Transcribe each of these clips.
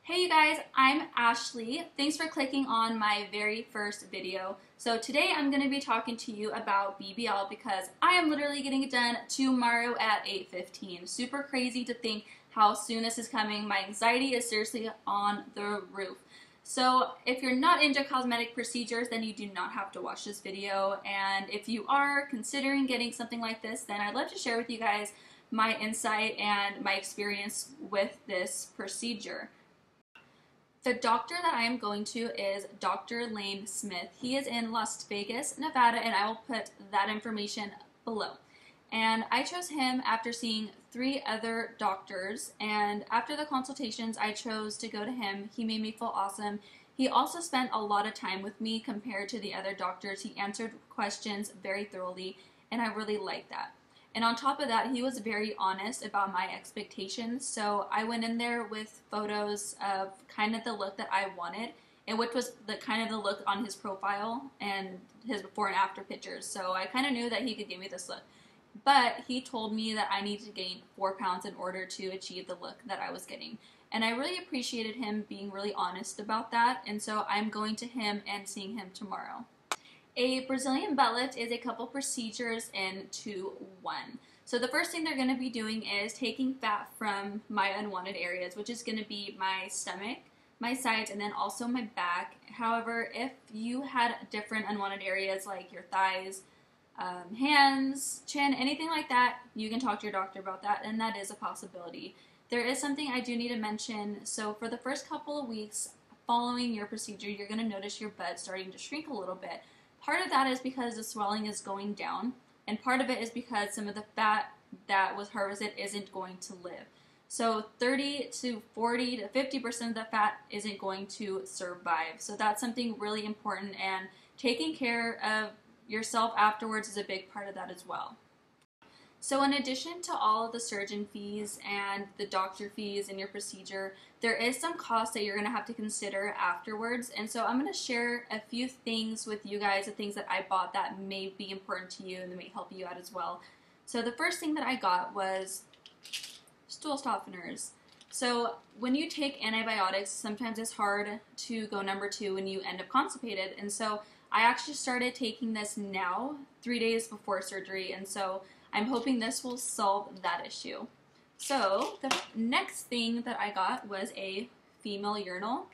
Hey you guys, I'm Ashley. Thanks for clicking on my very first video. So today I'm going to be talking to you about BBL because I am literally getting it done tomorrow at 8:15. Super crazy to think how soon this is coming. My anxiety is seriously on the roof. So if you're not into cosmetic procedures, then you do not have to watch this video. And if you are considering getting something like this, then I'd love to share with you guys my insight and my experience with this procedure. The doctor that I am going to is Dr. Lane Smith. He is in Las Vegas, Nevada, and I will put that information below. And I chose him after seeing 3 other doctors, and after the consultations, I chose to go to him. He made me feel awesome. He also spent a lot of time with me compared to the other doctors. He answered questions very thoroughly, and I really liked that. And on top of that, he was very honest about my expectations. So I went in there with photos of kind of the look that I wanted, and which was the kind of the look on his profile and his before and after pictures. So I kind of knew that he could give me this look. But he told me that I needed to gain 4 pounds in order to achieve the look that I was getting. And I really appreciated him being really honest about that. And so I'm going to him and seeing him tomorrow. A Brazilian butt lift is a couple procedures into one. So the first thing they're going to be doing is taking fat from my unwanted areas, which is going to be my stomach, my sides, and then also my back. However, if you had different unwanted areas like your thighs, hands, chin, anything like that, you can talk to your doctor about that, and that is a possibility. There is something I do need to mention. So for the first couple of weeks following your procedure, you're going to notice your butt starting to shrink a little bit. Part of that is because the swelling is going down, and part of it is because some of the fat that was harvested isn't going to live. So 30 to 40 to 50% of the fat isn't going to survive. So that's something really important, and taking care of yourself afterwards is a big part of that as well. So in addition to all of the surgeon fees and the doctor fees in your procedure, there is some cost that you're going to have to consider afterwards. And so I'm going to share a few things with you guys, the things that I bought that may be important to you and that may help you out as well. So the first thing that I got was stool softeners. So when you take antibiotics, sometimes it's hard to go number 2 when you end up constipated. And so I actually started taking this now, 3 days before surgery. And so I'm hoping this will solve that issue. So the next thing that I got was a female urinal.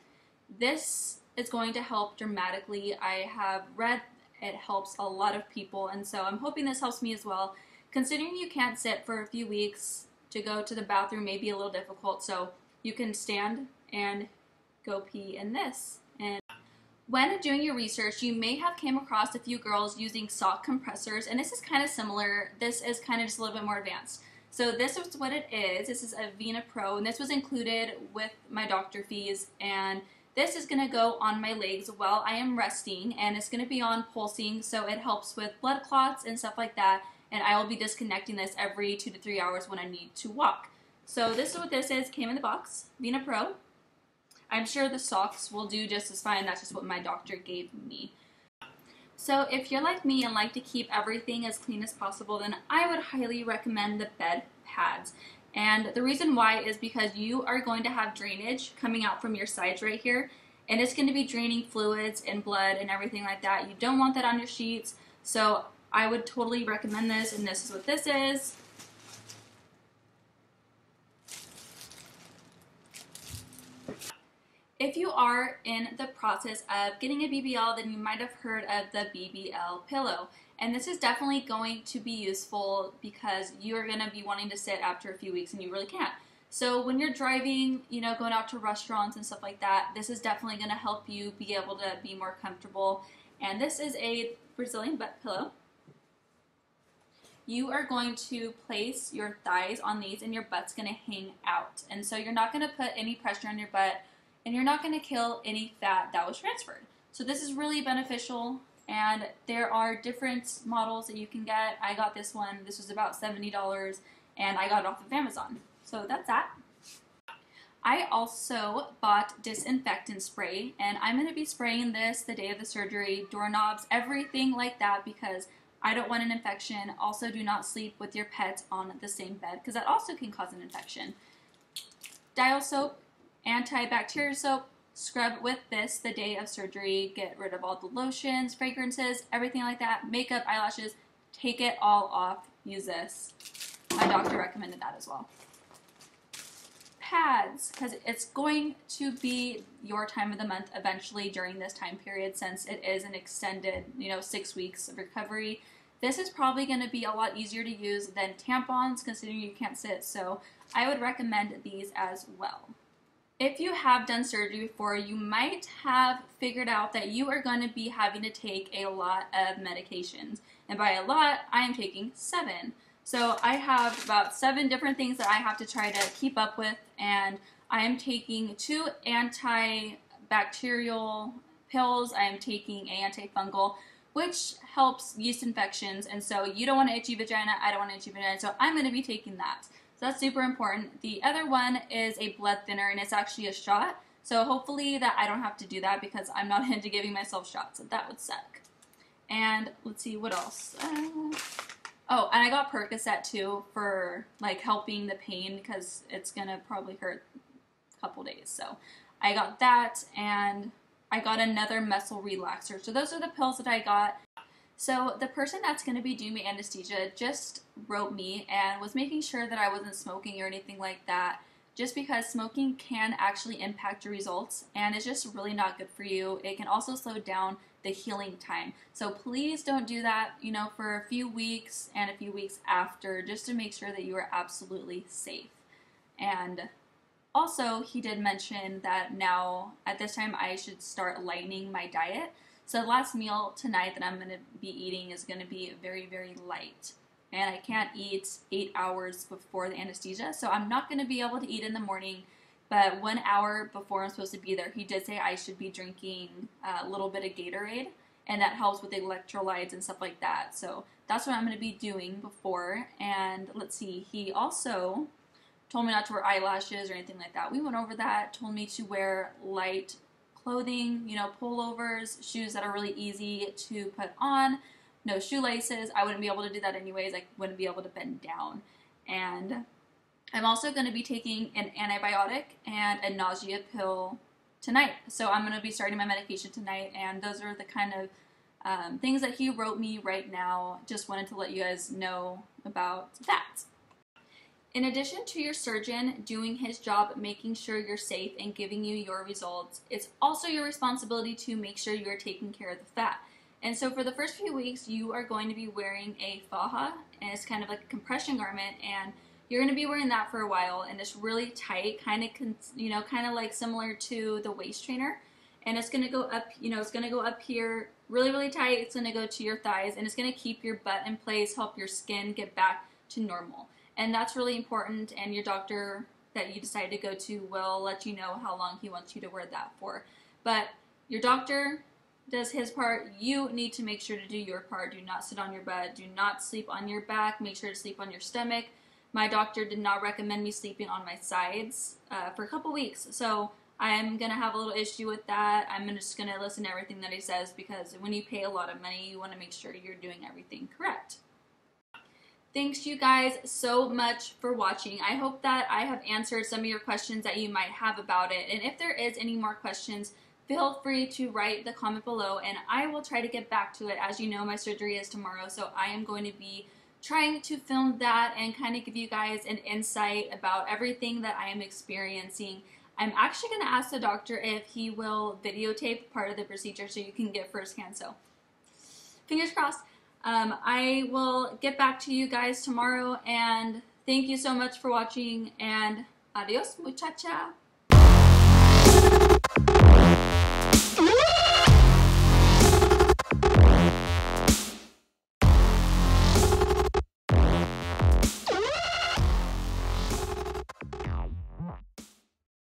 This is going to help dramatically. I have read it helps a lot of people, and so I'm hoping this helps me as well. Considering you can't sit for a few weeks, to go to the bathroom may be a little difficult, so you can stand and go pee in this. And when doing your research, you may have came across a few girls using sock compressors, and this is kind of similar. This is kind of just a little bit more advanced. So this is what it is. This is a Vena Pro, and this was included with my doctor fees, and this is going to go on my legs while I am resting, and it's going to be on pulsing, so it helps with blood clots and stuff like that, and I will be disconnecting this every 2 to 3 hours when I need to walk. So this is what this is. Came in the box, Vena Pro. I'm sure the socks will do just as fine. That's just what my doctor gave me. So if you're like me and like to keep everything as clean as possible, then I would highly recommend the bed pads. And the reason why is because you are going to have drainage coming out from your sides right here, and it's going to be draining fluids and blood and everything like that. You don't want that on your sheets. So I would totally recommend this, and this is what this is. If you are in the process of getting a BBL, then you might have heard of the Bbl pillow. And this is definitely going to be useful because you are going to be wanting to sit after a few weeks and you really can't. So when you're driving, you know, going out to restaurants and stuff like that, this is definitely going to help you be able to be more comfortable. And this is a Brazilian butt pillow. You are going to place your thighs on these and your butt's going to hang out. And so you're not going to put any pressure on your butt, and you're not going to kill any fat that was transferred. So this is really beneficial, and there are different models that you can get. I got this one. This was about $70, and I got it off of Amazon. So that's that. I also bought disinfectant spray, and I'm going to be spraying this the day of the surgery, doorknobs, everything like that, because I don't want an infection. Also, do not sleep with your pets on the same bed, because that also can cause an infection. Dial soap antibacterial soap. Scrub with this the day of surgery. Get rid of all the lotions, fragrances, everything like that. Makeup, eyelashes, take it all off. Use this. My doctor recommended that as well. Pads, because it's going to be your time of the month eventually during this time period, since it is an extended, 6 weeks of recovery. This is probably going to be a lot easier to use than tampons, considering you can't sit, so I would recommend these as well. If you have done surgery before, you might have figured out that you are going to be having to take a lot of medications. And by a lot, I am taking 7. So I have about 7 different things that I have to try to keep up with, and I am taking 2 antibacterial pills. I am taking an antifungal, which helps yeast infections, and so you don't want an itchy vagina, I don't want an itchy vagina, so I'm going to be taking that. So that's super important. The other one is a blood thinner, and it's actually a shot. So hopefully that I don't have to do that, because I'm not into giving myself shots. So that would suck. And let's see, what else? Oh, and I got Percocet too for like helping the pain, because it's gonna probably hurt a couple days. So I got that, and I got another muscle relaxer. So those are the pills that I got. So the person that's going to be doing my anesthesia just wrote me and was making sure that I wasn't smoking or anything like that, just because smoking can actually impact your results, and it's just really not good for you. It can also slow down the healing time. So please don't do that, for a few weeks and a few weeks after, just to make sure that you are absolutely safe. And also, he did mention that now, at this time, I should start lightening my diet. So the last meal tonight that I'm going to be eating is going to be very, very light. And I can't eat 8 hours before the anesthesia, so I'm not going to be able to eat in the morning. But 1 hour before I'm supposed to be there, he did say I should be drinking a little bit of Gatorade, and that helps with electrolytes and stuff like that. So that's what I'm going to be doing before. And let's see, he also told me not to wear eyelashes or anything like that. We went over that, told me to wear light clothing, pullovers, shoes that are really easy to put on, no shoelaces. I wouldn't be able to do that anyways. I wouldn't be able to bend down. And I'm also going to be taking an antibiotic and a nausea pill tonight. So I'm going to be starting my medication tonight, and those are the kind of things that he wrote me right now. Just wanted to let you guys know about that. In addition to your surgeon doing his job, making sure you're safe and giving you your results, it's also your responsibility to make sure you're taking care of the fat. And so for the first few weeks, you are going to be wearing a faja, and it's kind of like a compression garment, and you're going to be wearing that for a while, and it's really tight, kind of like similar to the waist trainer. And it's going to go up, it's going to go up here really, really tight. It's going to go to your thighs, and it's going to keep your butt in place, help your skin get back to normal. And that's really important, and your doctor that you decide to go to will let you know how long he wants you to wear that for. But your doctor does his part. You need to make sure to do your part. Do not sit on your butt. Do not sleep on your back. Make sure to sleep on your stomach. My doctor did not recommend me sleeping on my sides for a couple weeks, so I'm going to have a little issue with that. I'm just going to listen to everything that he says, because when you pay a lot of money, you want to make sure you're doing everything correct. Thanks you guys so much for watching. I hope that I have answered some of your questions that you might have about it. And if there is any more questions, feel free to write the comment below, and I will try to get back to it. As you know, my surgery is tomorrow, so I am going to be trying to film that and kind of give you guys an insight about everything that I am experiencing. I'm actually going to ask the doctor if he will videotape part of the procedure so you can get firsthand. So fingers crossed. I will get back to you guys tomorrow, and thank you so much for watching, and adios muchacha.